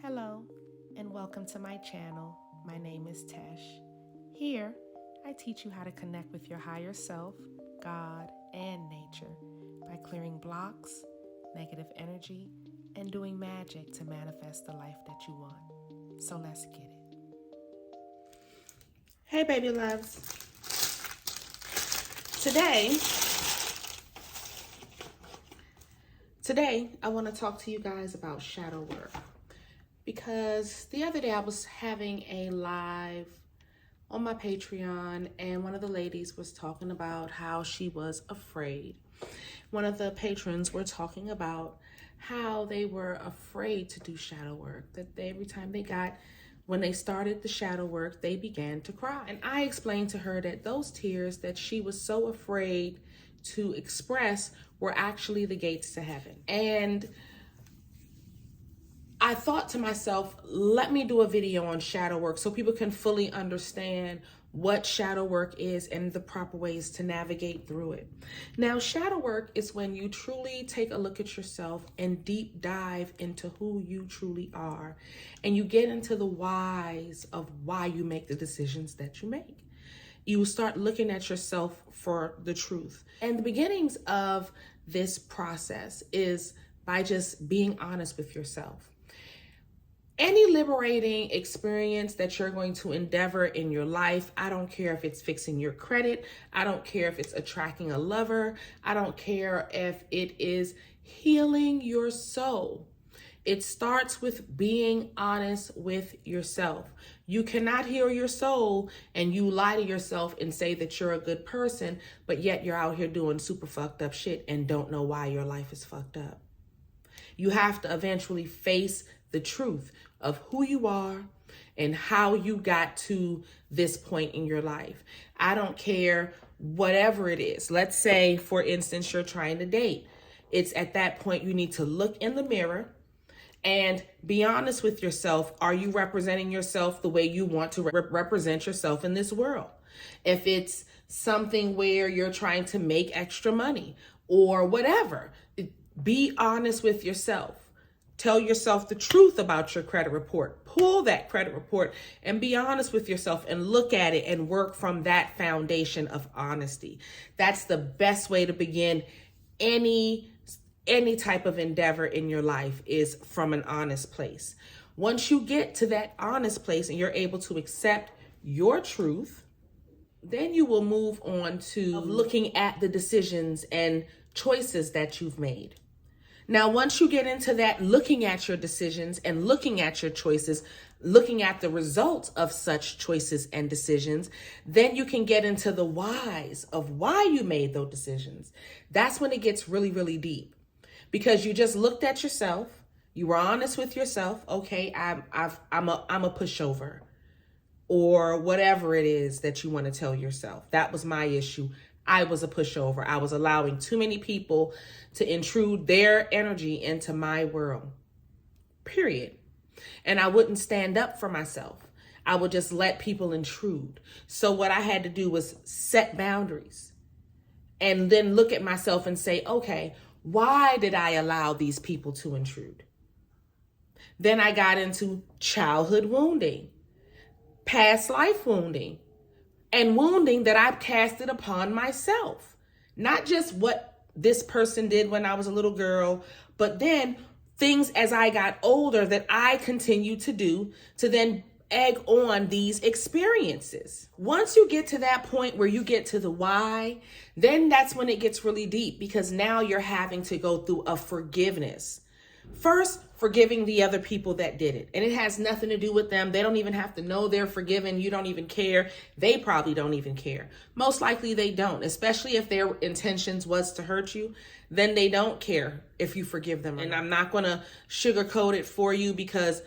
Hello, and welcome to my channel. My name is Tesh. Here, I teach you how to connect with your higher self, God, and nature by clearing blocks, negative energy, and doing magic to manifest the life that you want. So let's get it. Hey, baby loves. Today, I want to talk to you guys about shadow work. Because the other day I was having a live on my Patreon, and one of the ladies was talking about how she was afraid. One of the patrons were talking about how they were afraid to do shadow work, that every time when they started the shadow work, they began to cry. And I explained to her that those tears that she was so afraid to express were actually the gates to heaven. And I thought to myself, let me do a video on shadow work so people can fully understand what shadow work is and the proper ways to navigate through it. Now, shadow work is when you truly take a look at yourself and deep dive into who you truly are. And you get into the whys of why you make the decisions that you make. You start looking at yourself for the truth. And the beginnings of this process is by just being honest with yourself. Any liberating experience that you're going to endeavor in your life, I don't care if it's fixing your credit, I don't care if it's attracting a lover, I don't care if it is healing your soul. It starts with being honest with yourself. You cannot heal your soul and you lie to yourself and say that you're a good person, but yet you're out here doing super fucked up shit and don't know why your life is fucked up. You have to eventually face the truth of who you are and how you got to this point in your life. I don't care whatever it is. Let's say, for instance, you're trying to date. It's at that point you need to look in the mirror and be honest with yourself. Are you representing yourself the way you want to represent yourself in this world? If it's something where you're trying to make extra money or whatever, be honest with yourself. Tell yourself the truth about your credit report. Pull that credit report and be honest with yourself and look at it and work from that foundation of honesty. That's the best way to begin any type of endeavor in your life, is from an honest place. Once you get to that honest place and you're able to accept your truth, then you will move on to looking at the decisions and choices that you've made. Now, once you get into that, looking at your decisions and looking at your choices, looking at the results of such choices and decisions, then you can get into the whys of why you made those decisions. That's when it gets really, really deep, because you just looked at yourself. You were honest with yourself. Okay, I'm a pushover, or whatever it is that you want to tell yourself. That was my issue. I was a pushover. I was allowing too many people to intrude their energy into my world, period. And I wouldn't stand up for myself. I would just let people intrude. So what I had to do was set boundaries and then look at myself and say, okay, why did I allow these people to intrude? Then I got into childhood wounding, past life wounding, and wounding that I've casted upon myself. Not just what this person did when I was a little girl, but then things as I got older that I continued to do to then egg on these experiences. Once you get to that point where you get to the why, then that's when it gets really deep, because now you're having to go through a forgiveness. First, forgiving the other people that did it. And it has nothing to do with them. They don't even have to know they're forgiven. You don't even care. They probably don't even care. Most likely they don't, especially if their intentions was to hurt you. Then they don't care if you forgive them. And I'm not going to sugarcoat it for you, because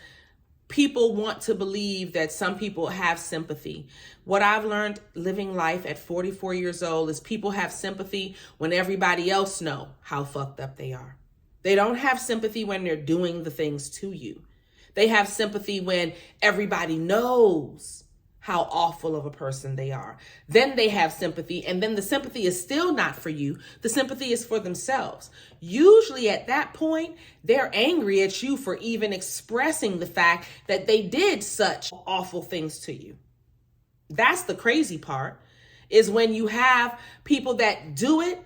people want to believe that some people have sympathy. What I've learned living life at 44 years old is people have sympathy when everybody else know how fucked up they are. They don't have sympathy when they're doing the things to you. They have sympathy when everybody knows how awful of a person they are. Then they have sympathy, and then the sympathy is still not for you. The sympathy is for themselves. Usually at that point, they're angry at you for even expressing the fact that they did such awful things to you. That's the crazy part, is when you have people that do it,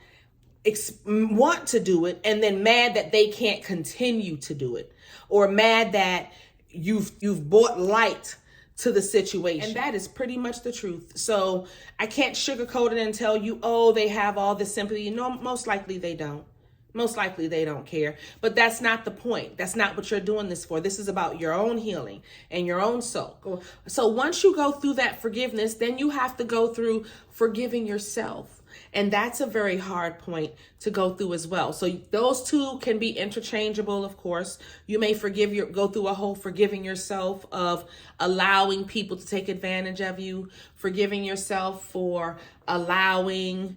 want to do it, and then mad that they can't continue to do it, or mad that you've brought light to the situation. And that is pretty much the truth. So I can't sugarcoat it and tell you, oh, they have all this sympathy. No, most likely they don't. Most likely they don't care. But that's not the point. That's not what you're doing this for. This is about your own healing and your own soul. So once you go through that forgiveness, then you have to go through forgiving yourself. And that's a very hard point to go through as well. So those two can be interchangeable, of course. You may go through a whole forgiving yourself of allowing people to take advantage of you, forgiving yourself for allowing,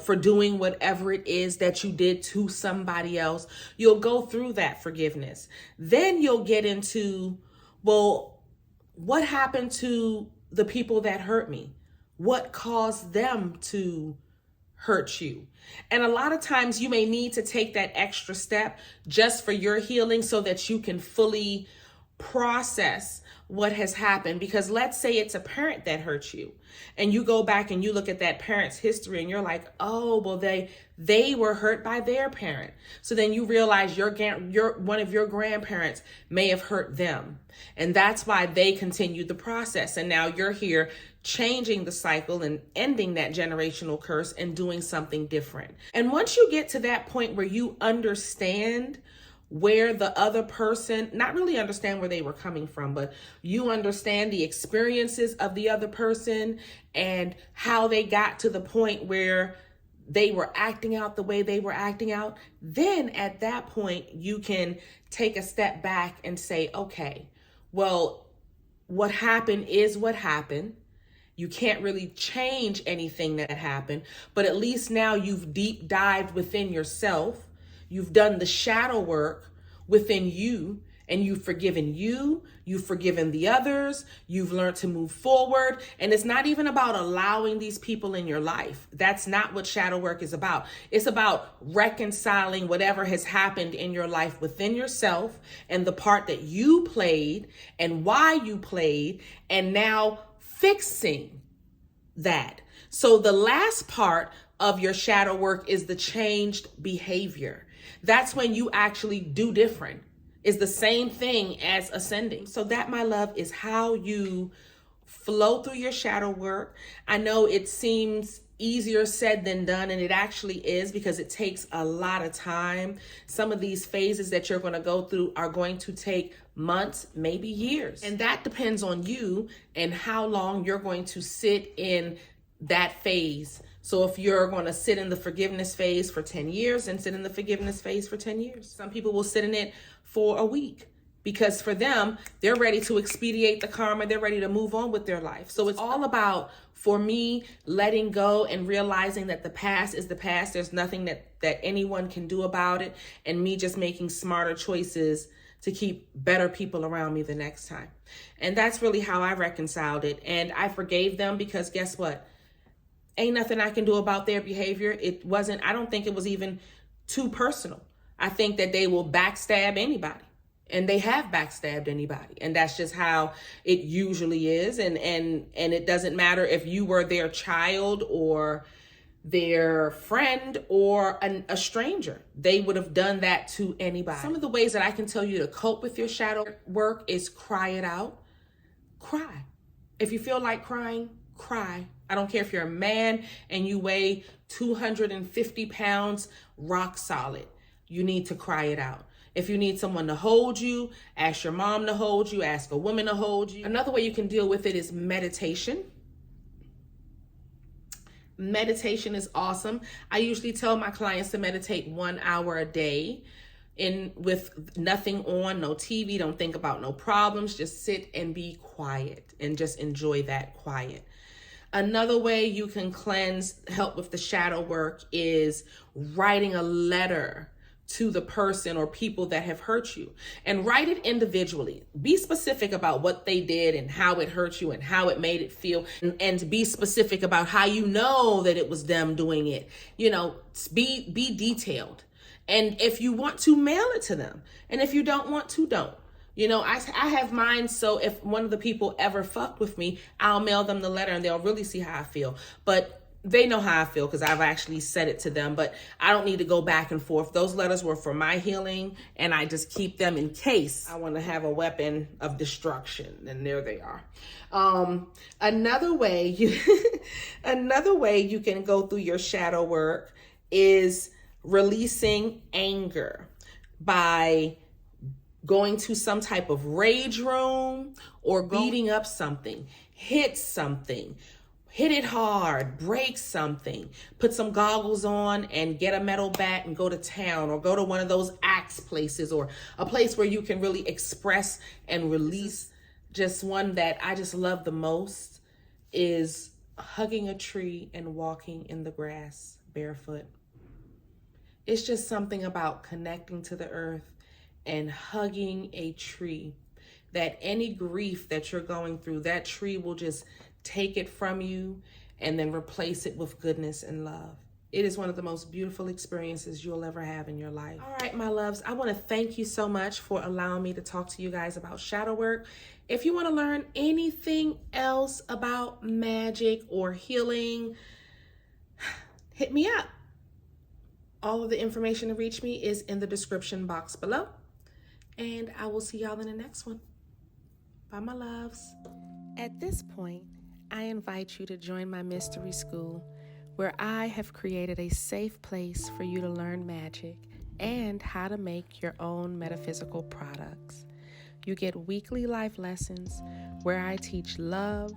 for doing whatever it is that you did to somebody else. You'll go through that forgiveness. Then you'll get into, well, what happened to the people that hurt me? What caused them to hurt you? And a lot of times you may need to take that extra step just for your healing so that you can fully process what has happened. Because let's say it's a parent that hurt you, and you go back and you look at that parent's history and you're like, oh, well, they were hurt by their parent. So then you realize one of your grandparents may have hurt them, and that's why they continued the process. And now you're here changing the cycle and ending that generational curse and doing something different. And once you get to that point where you understand where the other person, not really understand where they were coming from, but you understand the experiences of the other person and how they got to the point where they were acting out the way they were acting out, then at that point you can take a step back and say, okay, well, what happened is what happened. You can't really change anything that happened, but at least now you've deep dived within yourself. You've done the shadow work within you, and you've forgiven the others, you've learned to move forward. And it's not even about allowing these people in your life. That's not what shadow work is about. It's about reconciling whatever has happened in your life within yourself and the part that you played and why you played, and now fixing that. So the last part of your shadow work is the changed behavior. That's when you actually do different. It's the same thing as ascending. So that, my love, is how you flow through your shadow work. I know it seems easier said than done, and it actually is, because it takes a lot of time. Some of these phases that you're going to go through are going to take months, maybe years. And that depends on you and how long you're going to sit in that phase. So if you're going to sit in the forgiveness phase for 10 years, and sit in the forgiveness phase for 10 years. Some people will sit in it for a week, because for them, they're ready to expedite the karma. They're ready to move on with their life. So it's all about, for me, letting go and realizing that the past is the past. There's nothing that anyone can do about it. And me just making smarter choices to keep better people around me the next time. And that's really how I reconciled it. And I forgave them, because guess what? Ain't nothing I can do about their behavior. I don't think it was even too personal. I think that they will backstab anybody, and they have backstabbed anybody. And that's just how it usually is. And it doesn't matter if you were their child or their friend or a stranger. They would have done that to anybody. Some of the ways that I can tell you to cope with your shadow work is cry it out. Cry. If you feel like crying, cry. I don't care if you're a man and you weigh 250 pounds, rock solid. You need to cry it out. If you need someone to hold you, ask your mom to hold you, ask a woman to hold you. Another way you can deal with it is meditation. Meditation is awesome. I usually tell my clients to meditate 1 hour a day, with nothing on, no TV, don't think about no problems, just sit and be quiet and just enjoy that quiet. Another way you can help with the shadow work, is writing a letter to the person or people that have hurt you, and write it individually. Be specific about what they did and how it hurt you and how it made it feel, and be specific about how you know that it was them doing it. You know, be detailed. And if you want to, mail it to them. And if you don't want to, don't. You know, I have mine, so if one of the people ever fucked with me, I'll mail them the letter and they'll really see how I feel. But they know how I feel because I've actually said it to them, but I don't need to go back and forth. Those letters were for my healing, and I just keep them in case I want to have a weapon of destruction. And there they are. Another way you can go through your shadow work is releasing anger by going to some type of rage room or beating up something, hit it hard, break something, put some goggles on and get a metal bat and go to town, or go to one of those axe places, or a place where you can really express and release. Just one that I just love the most is hugging a tree and walking in the grass barefoot. It's just something about connecting to the earth and hugging a tree, that any grief that you're going through, that tree will just take it from you and then replace it with goodness and love. It is one of the most beautiful experiences you'll ever have in your life. All right, my loves, I want to thank you so much for allowing me to talk to you guys about shadow work. If you want to learn anything else about magic or healing, hit me up. All of the information to reach me is in the description box below. And I will see y'all in the next one. Bye, my loves. At this point, I invite you to join my mystery school, where I have created a safe place for you to learn magic and how to make your own metaphysical products. You get weekly life lessons where I teach love,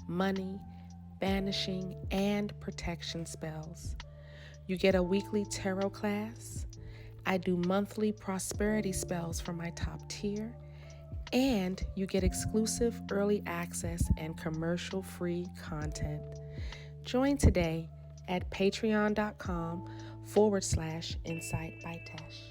money, banishing, and protection spells. You get a weekly tarot class. I do monthly prosperity spells for my top tier. And you get exclusive early access and commercial-free content. Join today at patreon.com/Insight by Tesh.